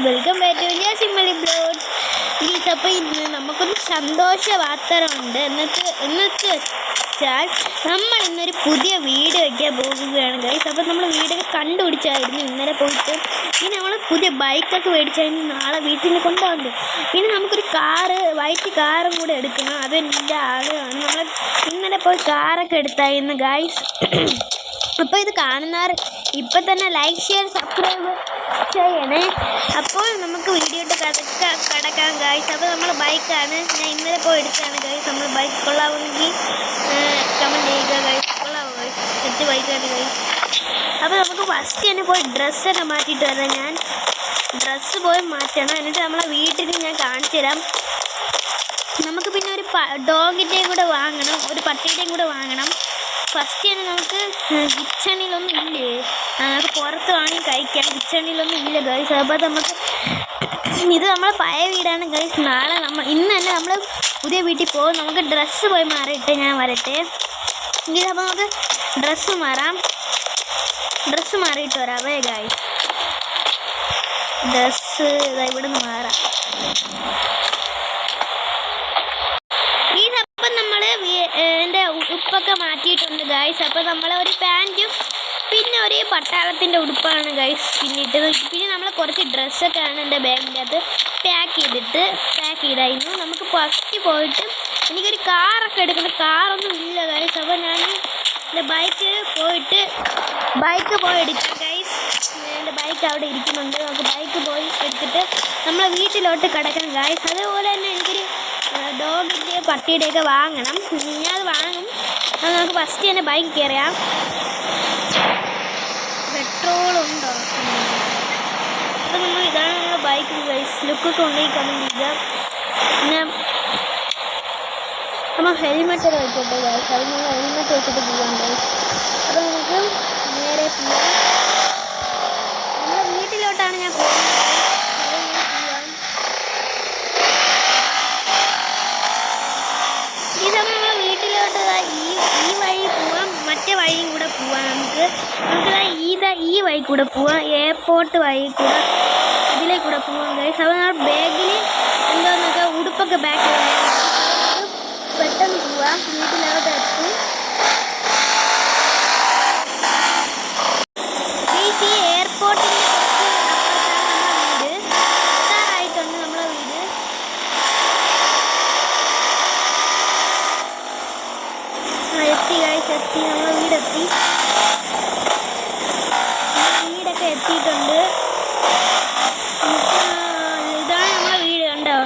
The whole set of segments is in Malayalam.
Welcome back to Simply Blogs. അപ്പോൾ ഇന്ന് നമുക്കൊരു സന്തോഷ വാർത്തയുണ്ട്. എന്നിട്ട് വെച്ചാൽ നമ്മൾ ഇന്നൊരു പുതിയ വീട് വയ്ക്കാൻ പോകുകയാണ് ഗൈസ്. അപ്പോൾ നമ്മൾ വീടൊക്കെ കണ്ടുപിടിച്ചായിരുന്നു ഇന്നലെ പോയിട്ട്. പിന്നെ നമ്മൾ പുതിയ ബൈക്കൊക്കെ മേടിച്ചായിരുന്നു നാളെ വീട്ടിൽ നിന്ന് കൊണ്ടുപോകുന്നത്. പിന്നെ നമുക്കൊരു വൈറ്റ് കാറും കൂടെ എടുക്കണം. അതെൻ്റെ ആളാണ്. നമ്മൾ ഇന്നലെ പോയി കാറൊക്കെ എടുത്തായിരുന്നു ഗൈസ്. അപ്പോൾ ഇത് കാണുന്നവർ ഇപ്പം തന്നെ ലൈക്ക് ഷെയർ സബ്സ്ക്രൈബ് ചെയ്യണേ. അപ്പോൾ നമുക്ക് വീഡിയോട്ട് കിടക്കാം ഗൈസ്. അപ്പോൾ നമ്മൾ ബൈക്കാണ് ഞാൻ ഇന്നലെ പോയി എടുത്തതാണ് ഗൈസ്. നമ്മൾ ബൈക്ക് കൊള്ളാമെങ്കിൽ കമൻറ്റ് ചെയ്യുക ഗൈസ്. കൊള്ളാമോ ഗൈസ്? സെറ്റ് ബൈക്കാണ് ഗൈസ്. അപ്പോൾ നമുക്ക് ഫസ്റ്റ് തന്നെ പോയി ഡ്രസ്സൊക്കെ മാറ്റിയിട്ട് വരാം. ഞാൻ ഡ്രസ്സ് പോയി മാറ്റണം. എന്നിട്ട് നമ്മളെ വീട്ടിൽ ഞാൻ കാണിച്ചു തരാം. നമുക്ക് പിന്നെ ഒരു ഡോഗിൻ്റെയും കൂടെ വാങ്ങണം, ഒരു പട്ടിയുടെയും കൂടെ വാങ്ങണം. ഫസ്റ്റ് തന്നെ നമുക്ക് കിച്ചണിലൊന്നും ഇല്ലേ, നമുക്ക് പുറത്ത് വാങ്ങി കഴിക്കാം. കിച്ചണിലൊന്നും ഇല്ല ഗൈസ്. അപ്പോൾ നമുക്ക് ഇത് നമ്മളെ പഴയ വീടാണ് ഗൈസ്. നാളെ ഇന്ന് തന്നെ നമ്മൾ പുതിയ വീട്ടിൽ പോകും. നമുക്ക് ഡ്രസ്സ് പോയി മാറിയിട്ട് ഞാൻ വരട്ടെ. അപ്പോൾ നമുക്ക് ഡ്രസ്സ് മാറിയിട്ട് വരാവേ ഗൈസ്. ഡ്രസ്സ് ഇവിടെ നിന്ന് മാറാം. എൻ്റെ ഉടുപ്പൊക്കെ മാറ്റിയിട്ടുണ്ട് ഗൈസ്. അപ്പോൾ നമ്മൾ ഒരു പാൻറ്റും പിന്നെ ഒരു പട്ടാളത്തിൻ്റെ ഉടുപ്പാണ് ഗൈസ് പിന്നിട്ടത്. പിന്നെ നമ്മൾ കുറച്ച് ഡ്രസ്സൊക്കെയാണ് എൻ്റെ ബാഗിൻ്റെ അകത്ത് പാക്ക് ചെയ്തായിരുന്നു. നമുക്ക് ഫസ്റ്റ് പോയിട്ട് എനിക്കൊരു കാറൊക്കെ എടുക്കണം. കാറൊന്നും ഇല്ല ഗൈസ്. അപ്പോൾ ഞാൻ എൻ്റെ ബൈക്ക് പോയി എടുക്കാം ഗൈസ്. എൻ്റെ ബൈക്ക് അവിടെ ഇരിക്കുന്നുണ്ട്. നമുക്ക് ബൈക്ക് പോയി എടുത്തിട്ട് നമ്മളെ വീട്ടിലോട്ട് കിടക്കണം ഗൈസ്. അതുപോലെ തന്നെ എനിക്കൊരു ഡോഗിൻ്റെ പട്ടിയുടെയൊക്കെ വാങ്ങണം. ഞാനത് വാങ്ങും. അത് നമുക്ക് ഫസ്റ്റ് തന്നെ ബൈക്ക് കയറിയാം. പെട്രോളുണ്ടോ? അപ്പോൾ ഇതാണ് നമ്മുടെ ബൈക്ക് ഗൈസ്. ലുക്കൊക്കെ ഉണ്ടെങ്കിൽ കമൻറ്റ് ചെയ്യുക. പിന്നെ നമ്മൾ ഹെൽമെറ്റൊക്കെ വെക്കട്ടെ ഗൈസ്. അത് നമ്മൾ ഹെൽമെറ്റ് വെച്ചിട്ട് പോകാം ഗൈസ്. അപ്പോൾ നമുക്ക് നേരെ പോകാം. നമ്മുടെ വീട്ടിലോട്ടാണ് ഞാൻ പോകുന്നത്. ഈ സമയം നമ്മൾ വീട്ടിലോട്ട് ഈ വഴി പോവാം, മറ്റേ വഴിയും കൂടെ പോവാം. നമുക്ക് ഈ വഴി കൂടെ പോവാം, എയർപോർട്ട് വഴി കൂടെ ഇതിലേക്കൂടെ പോവാം ഗൈസ്. അപ്പോൾ നമ്മൾ ബാഗിൽ എന്തോന്നൊക്കെ ഉടുപ്പൊക്കെ ബാക്ക് പെട്ടെന്ന് പോവാം. വീട്ടിലോട്ട് എത്തും. ഈ എയർപോർട്ടിൻ്റെ വീട് എത്താറായിട്ടുണ്ട്. നമ്മളെ വീട് എത്തി ഗൈസ്. നമ്മളെ വീടെത്തി. വീടൊക്കെ എത്തിയിട്ടുണ്ട്. ഇതാണ് നമ്മളെ വീട്. കണ്ടോ?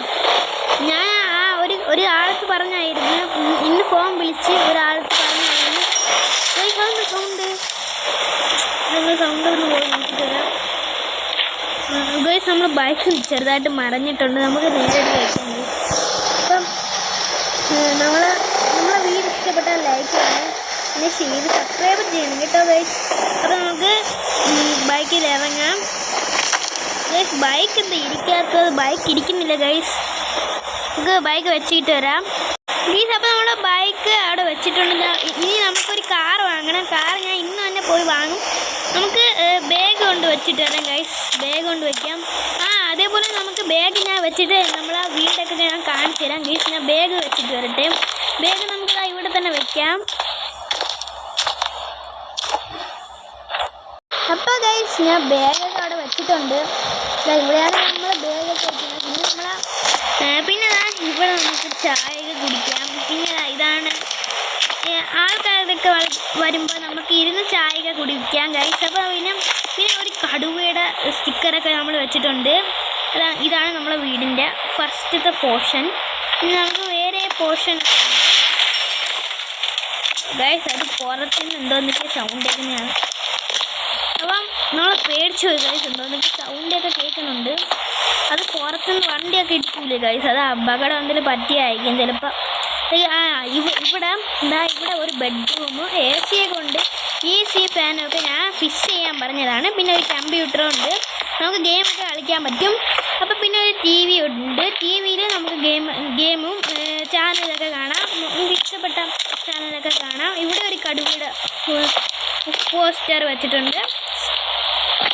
ഞാൻ ഒരാൾക്ക് പറഞ്ഞായിരുന്നു ഇന്ന് ഫോൺ വിളിച്ച് ഒരാൾക്ക് പറഞ്ഞായിരുന്നു സൗണ്ട് ഒന്ന് പോയി നോക്കിയിട്ട് വരാം ഗൈസ്. നമ്മൾ ബൈക്ക് ചെറുതായിട്ട് മറഞ്ഞിട്ടുണ്ട്. നമുക്ക് നേരിട്ട് കഴിക്കുന്നത്. അപ്പം നമ്മളെ വീട് ഇഷ്ടപ്പെട്ടാൽ ലൈക്ക് ചെയ്യണം, പിന്നെ സബ്സ്ക്രൈബ് ചെയ്യണം കേട്ടോ ഗൈസ്. അപ്പോൾ നമുക്ക് ബൈക്കിൽ ഇറങ്ങാം ഗൈസ്. ബൈക്ക് എന്താ ഇരിക്കാത്തത്? ബൈക്ക് ഇരിക്കുന്നില്ല ഗൈസ്. നമുക്ക് ബൈക്ക് വെച്ചിട്ട് വരാം ഗൈസ്. അപ്പോൾ നമ്മുടെ ബൈക്ക് അവിടെ വെച്ചിട്ടുണ്ട്. ഇനി നമുക്കൊരു കാർ വാങ്ങണം. കാർ ഞാൻ ഇന്ന് തന്നെ പോയി വാങ്ങും. നമുക്ക് ബാഗ് കൊണ്ട് വെച്ചിട്ട് വരാം ഗൈസ്. ബാഗ് കൊണ്ട് വയ്ക്കാം. അതേപോലെ നമുക്ക് ബാഗ് ഞാൻ വെച്ചിട്ട് നമ്മളെ വീടൊക്കെ ഞാൻ കാണിച്ചു തരാം ഗൈസ്. ഞാൻ ബാഗ് വെച്ചിട്ട് വരട്ടെ. ബാഗ് നമുക്ക് ഇവിടെ തന്നെ വെക്കാം. അപ്പോൾ ഗൈസ് ഞാൻ ബാഗൊക്കെ അവിടെ വെച്ചിട്ടുണ്ട്. ഇവിടെയാണ് നമ്മൾ ബാഗൊക്കെ വെക്കുന്നത്. പിന്നെ ഇവിടെ നമുക്ക് ചായയൊക്കെ കുടിക്കാം. പിന്നെ ഇതാണ് ആൾക്കാരൊക്കെ വരുമ്പോൾ നമുക്ക് ഇരുന്ന് ചായയൊക്കെ കുടിക്കാം ഗൈസ്. അപ്പോൾ പിന്നെ ഒരു കടുവയുടെ സ്റ്റിക്കറൊക്കെ നമ്മൾ വെച്ചിട്ടുണ്ട്. ഇതാണ് നമ്മളെ വീടിൻ്റെ ഫസ്റ്റത്തെ പോർഷൻ. പിന്നെ നമുക്ക് വേറെ പോർഷനൊക്കെ ഉണ്ട് ഗൈസ്. അത് പുറത്തുനിന്ന് എന്തോന്നൊക്കെ സൗണ്ട് കേൾക്കുന്നതാണ്. അപ്പം നമ്മൾ പേടിച്ചു പോയി ഗൈസ്. എന്തോന്നൊക്കെ സൗണ്ടൊക്കെ കേൾക്കുന്നുണ്ട്. അത് പുറത്തുനിന്ന് വണ്ടിയൊക്കെ ഇടിക്കൂലേ ഗൈസ്. അത് അപകടം എന്തെങ്കിലും പറ്റിയായിരിക്കും ചിലപ്പോൾ. ഇവിടെ ഒരു ബെഡ്റൂമും AC ഒക്കെ ഉണ്ട്. AC ഫാനൊക്കെ ഞാൻ ഫിക്സ് ചെയ്യാൻ പറഞ്ഞതാണ്. പിന്നെ ഒരു കമ്പ്യൂട്ടറും ഉണ്ട്. നമുക്ക് ഗെയിമൊക്കെ കളിക്കാൻ പറ്റും. അപ്പോൾ പിന്നെ ഒരു TV ഉണ്ട്. TVയിൽ നമുക്ക് ഗെയിമും ചാനലൊക്കെ കാണാം. നമുക്ക് ഇഷ്ടപ്പെട്ട ചാനലൊക്കെ കാണാം. ഇവിടെ ഒരു കടുവയുടെ പോസ്റ്റർ വെച്ചിട്ടുണ്ട്.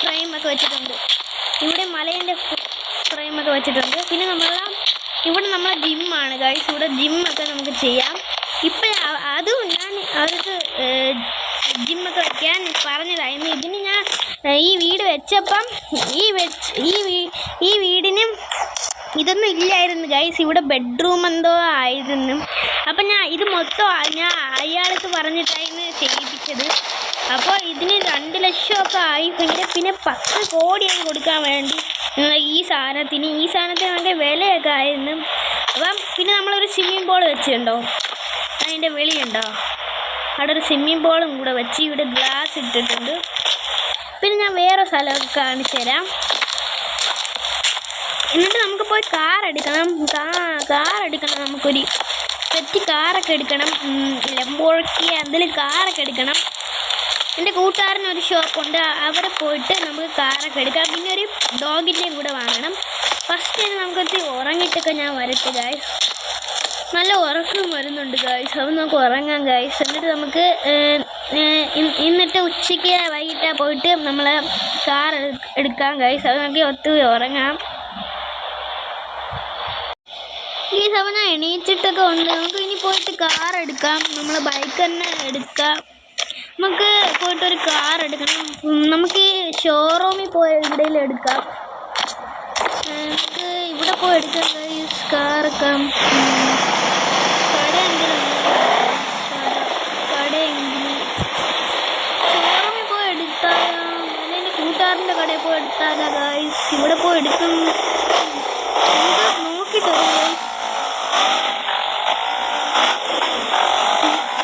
ഫ്രെയിമൊക്കെ വെച്ചിട്ടുണ്ട്. ഇവിടെ മലേൻ്റെ ഫ്രെയിമൊക്കെ വെച്ചിട്ടുണ്ട്. പിന്നെ ഇവിടെ നമ്മളെ ജിമ്മാണ് ഗൈസ്. ഇവിടെ ജിമ്മൊക്കെ നമുക്ക് ചെയ്യാം. ഇപ്പം അതും ഞാൻ അവർക്ക് ജിമ്മൊക്കെ വയ്ക്കാൻ പറഞ്ഞതായിരുന്നു. ഇതിന് ഞാൻ ഈ വീട് വെച്ചപ്പം ഈ വീടിനും ഇതൊന്നും ഇല്ലായിരുന്നു ഗൈസ്. ഇവിടെ ബെഡ്റൂം എന്തോ ആയിരുന്നു. അപ്പം ഇത് മൊത്തം ഞാൻ അയാൾക്ക് പറഞ്ഞിട്ടായിരുന്നു ചെയ്യിപ്പിച്ചത്. അപ്പോൾ ഇതിന് 2 ലക്ഷമൊക്കെ ആയി. പിന്നെ 10 കോടിയായി കൊടുക്കാൻ വേണ്ടി ഈ സാധനത്തിന് നല്ല വിലയൊക്കെ ആയിരുന്നു. അപ്പം പിന്നെ നമ്മളൊരു സ്വിമ്മിംഗ് പൂൾ വെച്ചിട്ടുണ്ടോ, അതിൻ്റെ വെളിയുണ്ടോ, അവിടെ ഒരു സ്വിമ്മിംഗ് പൂളും കൂടെ വെച്ച് ഇവിടെ ഗ്ലാസ് ഇട്ടിട്ടുണ്ട്. പിന്നെ ഞാൻ വേറെ സ്ഥലമൊക്കെ കാണിച്ചു തരാം. എന്നിട്ട് നമുക്ക് പോയി കാർ എടുക്കണം. നമുക്കൊരു സെറ്റ് കാറൊക്കെ എടുക്കണം. ലംബോർഗിനി എന്തെങ്കിലും കാറൊക്കെ എടുക്കണം. എൻ്റെ കൂട്ടുകാരനൊരു ഷോപ്പുണ്ട്, അവിടെ പോയിട്ട് നമുക്ക് കാറൊക്കെ എടുക്കാം. പിന്നെ ഒരു ഡോഗിൻ്റെയും കൂടെ വാങ്ങണം. ഫസ്റ്റ് തന്നെ നമുക്കൊത്തി ഉറങ്ങിയിട്ടൊക്കെ ഞാൻ വരട്ടെ ഗായ്സ്. നല്ല ഉറക്കം വരുന്നുണ്ട് ഗായ്സ്. അപ്പോൾ നമുക്ക് ഉറങ്ങാം ഗായ്സ്. എന്നിട്ട് നമുക്ക് ഉച്ചയ്ക്ക് വൈകിട്ട് പോയിട്ട് നമ്മൾ കാർ എടുക്കാം ഗായ്സ്. അത് നമുക്ക് ഒത്തിരി ഉറങ്ങാം. ഈ സമയം ഞാൻ എണീച്ചിട്ടൊക്കെ ഉണ്ട്. നമുക്ക് ഇനി പോയിട്ട് കാർ എടുക്കാം. നമ്മൾ ബൈക്ക് തന്നെ എടുക്കാം. നമുക്ക് പോയിട്ടൊരു കാർ എടുക്കണം. നമുക്ക് ഷോറൂമിൽ പോയി എവിടെയെങ്കിലും എടുക്കാം. നമുക്ക് ഇവിടെ പോയി എടുക്കാം ഗൈസ് കാറൊക്കെ. ഷോറൂമിൽ പോയി എടുത്താലോ, അല്ലെങ്കിൽ കൂട്ടുകാരൻ്റെ കടയിൽ പോയി എടുത്താലോ ഗൈസ്? ഇവിടെ പോയി എടുക്കും. നമുക്ക് നോക്കിയിട്ട് ഗൈസ്.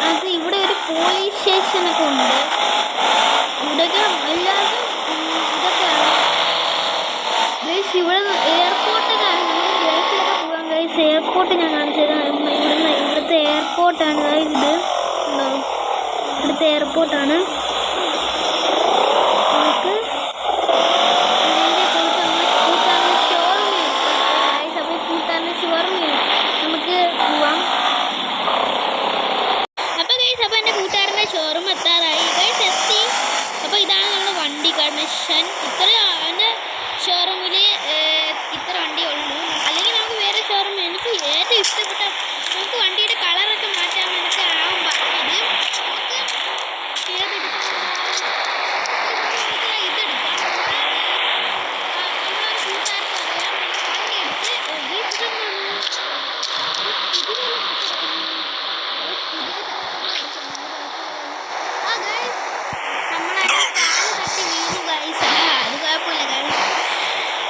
അത് ഇവിടെ ഒരു പോലീസ് സ്റ്റേഷനൊക്കെ ഉണ്ട്. ഇവിടെയൊക്കെ എല്ലാവരും ഇതൊക്കെയാണ് ഗൈസ്. ഇവിടെ എയർപോർട്ടൊക്കെ ആണ്. നമുക്ക് ഗൾഫിലൊക്കെ പോകാം ഗൈസ്. എയർപോർട്ട് ഞാൻ കാണിച്ചത് ഇവിടുത്തെ എയർപോർട്ടാണ് ഗൈസ്. ഇത് ഉണ്ടോ, ഇവിടുത്തെ എയർപോർട്ടാണ്. നമുക്ക് ഷോറൂമിൽ നമുക്ക് പോവാം. അപ്പോൾ എൻ്റെ കൂട്ടുകാരൻ്റെ ഷോറൂം എത്താറായി ഗൈസ്, എത്തി. അപ്പോൾ ഇതാണ് നമ്മുടെ വണ്ടി കണക്ഷൻ. എൻ്റെ ഷോറൂമിൽ ഇത്ര വണ്ടി ഉള്ളൂ. അല്ലെങ്കിൽ നമുക്ക് വേറെ ഷോറൂം, എനിക്ക് ഏറ്റവും ഇഷ്ടപ്പെട്ട, നമുക്ക് വണ്ടിയുടെ കളറൊക്കെ മാറ്റാൻ നമുക്ക് ആവും പറഞ്ഞത്. നമുക്ക് ഇതെടുക്കാം.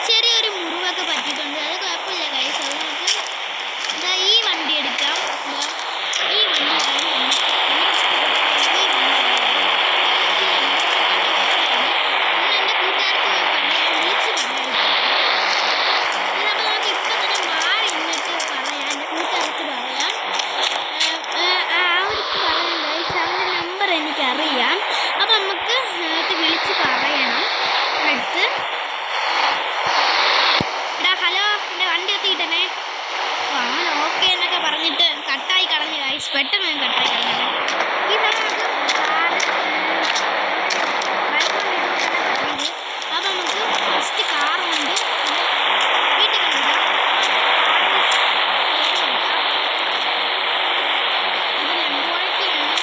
ചെറിയൊരു മുറിവൊക്കെ പറ്റിയിട്ടുണ്ട്. അത് കുഴപ്പമില്ല ഗൈസ്. അത് നമുക്ക് ഈ വണ്ടി എടുക്കാം. ഈ വണ്ടിയാണ് എൻ്റെ കൂട്ടുകാർക്ക് വിളിച്ച് പറയാം. അപ്പോൾ നമുക്ക് ഇപ്പം തന്നെ മാറി ഇന്നിട്ട് പറയാം. എൻ്റെ കൂട്ടുകാർക്ക് പറയാം. അവർക്ക് പറയാം ഗൈസ്. അവൻ്റെ നമ്പർ എനിക്കറിയാം. അപ്പം നമുക്ക് വിളിച്ച് പറയണം. അടുത്ത് ഹലോ, എൻ്റെ വണ്ടി എത്തിയിട്ടേ. അങ്ങനെ ഓക്കെ എന്നൊക്കെ പറഞ്ഞിട്ട് കട്ടായി കളഞ്ഞു ഗൈസ്. പെട്ടെന്ന് ഞാൻ കട്ടായി കളഞ്ഞത്. ഈ സമയം അപ്പം നമുക്ക് ഫസ്റ്റ് കാറുണ്ട് വീട്ടിൽ കൊണ്ടുപോകാം. ഇത് ലംബോർഗിനിയാണ്.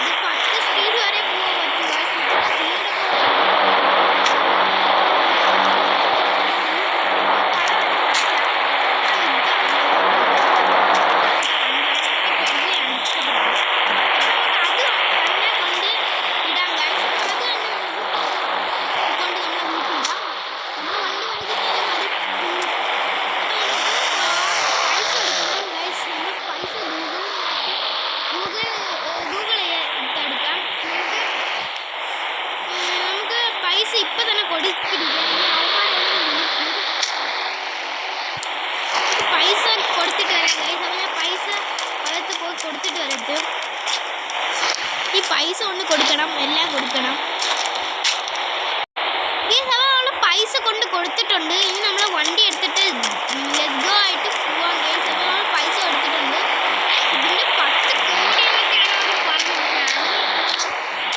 ഇത് 10 സ്പീഡ് വരെ പോകാൻ പറ്റും ഗൈസ്. ഇപ്പം തന്നെ പൈസ കൊടുത്തിട്ട് വരാം ഗൈസ്. അപ്പോൾ ഞാൻ പൈസ അകത്ത് പോയി കൊടുത്തിട്ട് വരട്ടെ. ഈ പൈസ കൊണ്ട് കൊടുക്കണം, എല്ലാം കൊടുക്കണം. ഈ നമ്മൾ പൈസ കൊണ്ട് കൊടുത്തിട്ടുണ്ട്. ഇനി നമ്മൾ വണ്ടി എടുത്തിട്ട് ലഗോ ആയിട്ട് പോവാൻ ഗൈസ്. അപ്പോൾ നമ്മൾ പൈസ കൊടുത്തിട്ടുണ്ട്. ഇതിൻ്റെ 10 കോടി എന്നൊക്കെയാണ് അവർ പറഞ്ഞത്.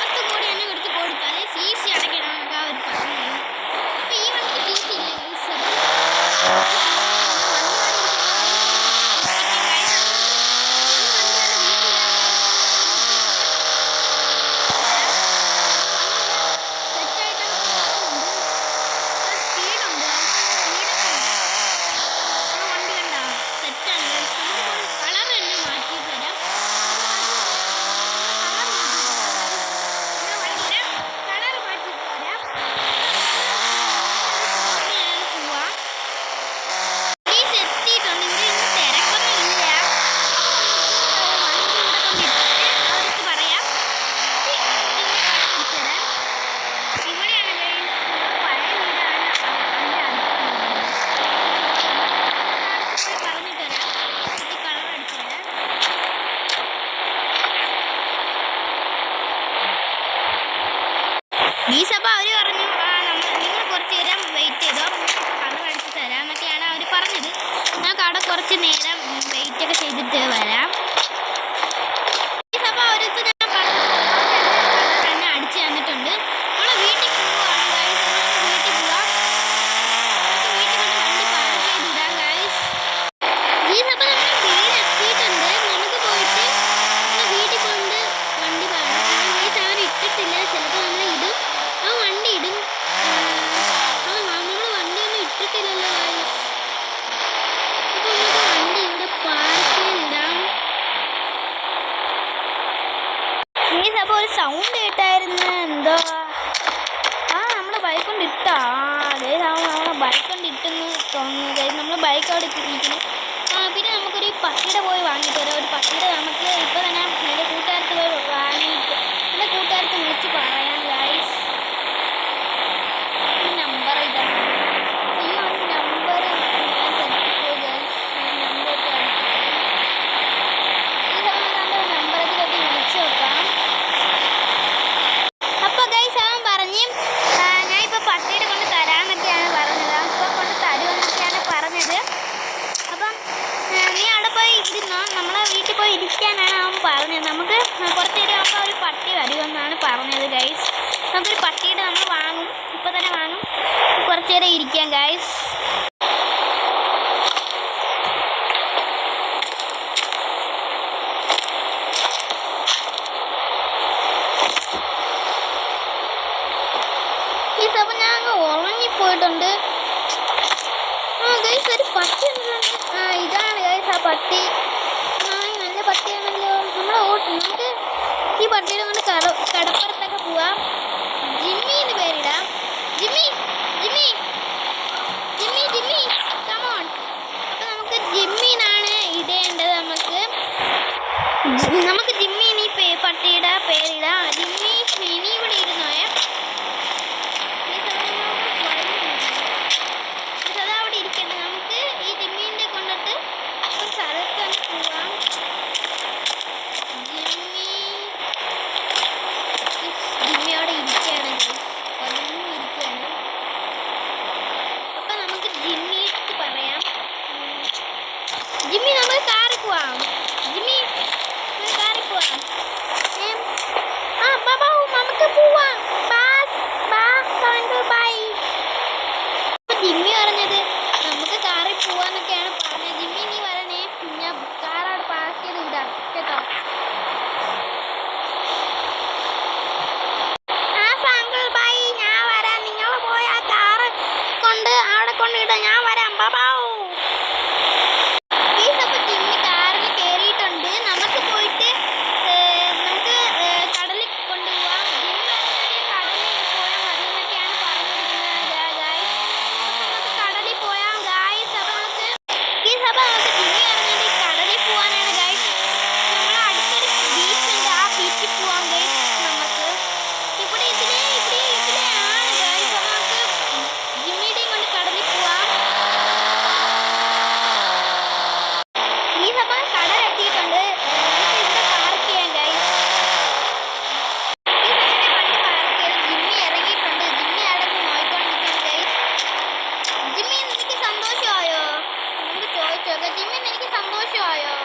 10 കോടി ചെയ്തിട്ട് വരാം. അപ്പോൾ അവരടുത്ത് ഞാൻ തന്നെ അടിച്ചു തന്നിട്ടുണ്ട്. നമ്മളെ വീട്ടിൽ പോവാണ് ഗൈസ്. വീട്ടിൽ പോവാം. വീട്ടിൽ കൊണ്ട് വണ്ടി പാർക്ക് ചെയ്തിടാം ഗൈസ്. ഈ അപ്പോൾ നമ്മുടെ വീട് എത്തിയിട്ടുണ്ട്. നമുക്ക് പോയിട്ട് വീട്ടിൽ കൊണ്ട് വണ്ടി പാർക്ക് ചെയ്യാം ഗൈസ്. അവർ ഇട്ടിട്ടില്ല, ചിലപ്പോൾ നമ്മൾ ഇടും. ആ വണ്ടി ഇടും. നമ്മൾ വണ്ടിയൊന്നും ഇട്ടിട്ടില്ലല്ലോ ഗൈസ്. അപ്പോൾ നമുക്ക് വണ്ടി ഇവിടെ പാർക്ക് ചെയ്തിടാം. ഗൈസ് അപ്പോൾ ഒരു സൗണ്ട് കേട്ടായിരുന്നു. എന്തോ നമ്മുടെ ബൈക്ക് കൊണ്ട് ഇട്ടാ. ഗൈസ് നമ്മളെ ബൈക്ക് കൊണ്ട് ഇട്ടെന്ന് തോന്നുന്നു ഗൈസ്. നമ്മൾ ബൈക്ക് അവിടെ ഇട്ടിരിക്കുന്നു. പിന്നെ നമുക്കൊരു പട്ടിയുടെ പോയി വാങ്ങിയിട്ട് വരാം. ഒരു പട്ടിയുടെ നമുക്ക് ഇപ്പോൾ തന്നെ എൻ്റെ കൂട്ടുകാരത്ത് പോയി വാങ്ങിയിട്ട് എൻ്റെ കൂട്ടുകാരത്ത് വിളിച്ച് പറയാം ഗൈസ്. ഈ നമ്പർ ഇതാണ്. അയ്യോ ആ നമ്പർ ഞാൻ തെറ്റിപ്പോയി ഗൈസ്. നമ്പറൊക്കെ ഈ സമയത്ത് നമ്പറൊക്കെ വിളിച്ച് നോക്കാം. അപ്പോൾ ഗൈസ് അവൻ പറഞ്ഞ് ഞാനിപ്പോൾ പട്ടിയുടെ കൊണ്ട് തരാമെന്നൊക്കെയാണ് പറഞ്ഞത്. അപ്പോൾ കൊണ്ട് തരുമെന്നൊക്കെയാണ് പറഞ്ഞത്. അപ്പം നീ അവിടെ പോയി ഇരുന്നോ, നമ്മളെ വീട്ടിൽ പോയി ഇരിക്കാനാണ് അവൻ പറഞ്ഞത്. നമുക്ക് കുറച്ച് നേരം ആകുമ്പോൾ ഒരു പട്ടി വരുമെന്നാണ് പറഞ്ഞത് ഗൈസ്. നമുക്കൊരു പട്ടിയുടെ നമ്മൾ വാങ്ങും, ഇപ്പോൾ തന്നെ വാങ്ങും. കുറച്ച് നേരം ഇരിക്കാം ഗൈസ്. അപ്പോൾ ഞാൻ അങ്ങ് ഉറങ്ങിപ്പോയിട്ടുണ്ട്. ഗൈസ് ഒരു പട്ടി ഉണ്ടല്ലോ. ഇതാണ് ഗൈസ് ആ പട്ടി. നല്ല പട്ടിയാണല്ലോ. നമുക്ക് ഈ പട്ടിയുടെ കൊണ്ട് കടപ്പുറത്തൊക്കെ പോവാം. ജിമ്മി എന്ന് പേരിടാം. Jimmy Jimmy Jimmy Jimmy come on. അപ്പോൾ നമുക്ക് ജിമ്മിനാണ് ഇടേണ്ടത്. നമുക്ക് ജിമ്മി ഇനി പട്ടിയുടെ പേരിടാം. ജിമ്മി ഇനി ഇവിടെ ഇരുന്നോയെ. അതവിടെ ഇരിക്കട്ടെ. നമുക്ക് ഈ ജിമ്മീൻ്റെ കൊണ്ടിട്ട് ഒരു സ്ഥലത്ത് തന്നെ പോവാം. ജിമ്മി അവിടെ ഇരിക്കുകയാണ്. പതിനൊന്നും ഇരിക്കുകയാണ്. അപ്പം നമുക്ക് ജിമ്മിക്ക് പറയാം. ജിമ്മി നമുക്ക് കാറിൽ പോവാം. ജിമ്മി നമുക്ക് കാറിൽ പോവാം. ബാബാ നമുക്ക് പോവാം. ബൈ. ജിമ്മി പറഞ്ഞത് നമുക്ക് കാറിൽ പോവാന്നൊക്കെയാണ് പറഞ്ഞത്. ജിമ്മി നീ വരണേ, ഞാൻ കാറവിടെ പാർക്ക് ചെയ്ത് വിടാം കേട്ടോ. ബൈ, ഞാൻ വരാം. നിങ്ങൾ പോയി ആ കാറ് കൊണ്ട് അവിടെ കൊണ്ടിടാം. ഞാൻ വരാം. ബാബാവൂ. പ്ലീസ്. അപ്പോൾ ജിമ്മി കാറിൽ കയറിയിട്ടുണ്ട്. നമുക്ക് പോയിട്ട് നമുക്ക് കടലിൽ കൊണ്ടുപോവാം. ജിമ്മി കടലിൽ പോയാൽ മതി എന്നൊക്കെയാണ് പറഞ്ഞിരിക്കുന്നത് ഗായ്സ്. നമുക്ക് കടലിൽ പോയാം ഗായ്സ്. അപ്പോൾ നമുക്ക് ജിമ്മി പറഞ്ഞത് കടലിൽ പോകാനാണ് ഗായ്സ്. നമ്മളെ അടുത്തൊരു ബീച്ചുണ്ട്. ആ ബീച്ചിൽ പോവാം ഗായ്സ്. നമുക്ക് ഇവിടെ ഇതിലെയാണ് ഗായ്സ്. അപ്പോൾ നമുക്ക് ജിമ്മിയുടെയും കൊണ്ട് കടലിൽ പോവാം. ഈ സമയം കടൽ എത്തിയിട്ടുണ്ട്. നമുക്ക് ഇവിടെ പാർക്ക് ചെയ്യാം ഗായ്സ്. ഈ സമയത്ത് വണ്ടി പാർക്ക് ചെയ്ത് ജിമ്മി ഇറങ്ങിയിട്ടുണ്ട്. ജിമ്മി അവിടെ നോക്കിക്കൊണ്ടിരിക്കുകയാണ് ഗായ്സ്. ജിമ്മി എനിക്ക് സന്തോഷമായോ? നമുക്ക് ചോദിച്ചു നോക്കാം. ജിമ്മി എനിക്ക് സന്തോഷമായോ?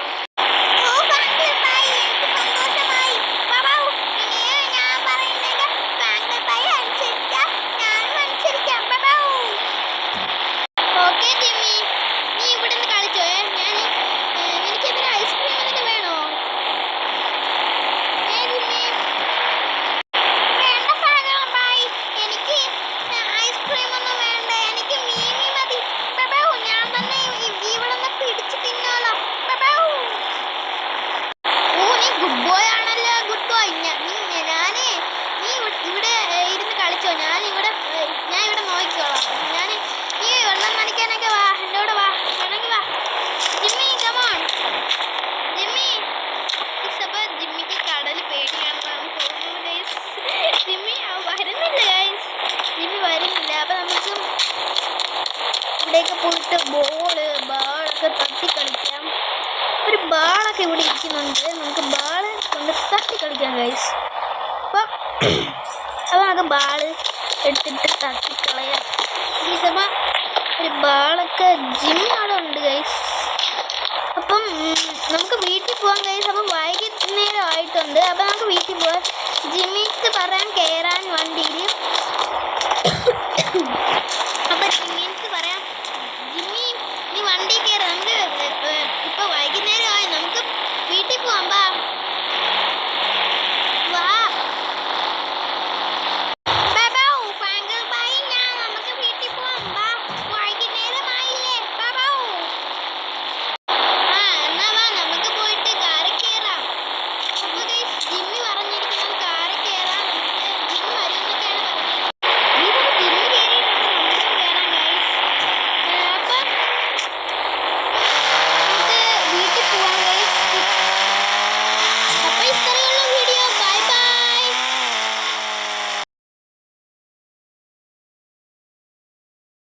ഓക്കെ ജിമ്മി, നീ ഇവിടെ നിന്ന് കളിച്ചോ. എനിക്ക് ഇതിന് ഐസ്ക്രീം എന്നിട്ട് വേണോ? ജിമ്മി വേണ്ട സാഗരം ബായ്. എനിക്ക് ഐസ്ക്രീം ഒന്നും വേണ്ട. എനിക്ക് മീമി മതി. ഞാൻ തന്നെ ഇവിടെ നിന്ന് പിടിച്ച് തിന്നാലോ. നീ ഗുഡ് ബോയ് ആണല്ലോ. Good boy. നീ ഇവിടെ ഇരുന്ന് കളിച്ചോ. ഞാൻ ഇവിടെ നോക്കിക്കോളാം. നീ വെള്ളം നനയ്ക്കാനൊക്കെ വാ. എൻ്റെ കൂടെ വാ. വേണമെങ്കിൽ വാ. Jimmy come on. ജിമ്മി. അപ്പോൾ ജിമ്മിക്ക് കടൽ പേടിയാണെന്നാണ് തോന്നുന്നത് ഗൈസ്. ജിമ്മി വരുന്നില്ല ഗൈസ്. ജിമ്മി വരുന്നില്ല. അപ്പോൾ നമുക്ക് ഇവിടെയൊക്കെ പോയിട്ട് ബാളൊക്കെ തട്ടി കളിക്കാം. ഒരു ബാളൊക്കെ ഇവിടെ ഇരിക്കുന്നുണ്ട്. നമുക്ക് ബാള് കൊണ്ട് തട്ടി കളിക്കാം ഗൈസ്. അപ്പോൾ നമുക്ക് ബാള് എടുത്തിട്ട് തട്ടിക്കളയാം. ഈ സമയം ഒരു ബാളൊക്കെ ജിമ്മി അവിടെ ഉണ്ട് ഗൈസ്. അപ്പം നമുക്ക് വീട്ടിൽ പോകാൻ കഴിയും. അപ്പം വൈകുന്നേരം ആയിട്ടുണ്ട്. അപ്പം നമുക്ക് വീട്ടിൽ പോകാം. ജിമ്മി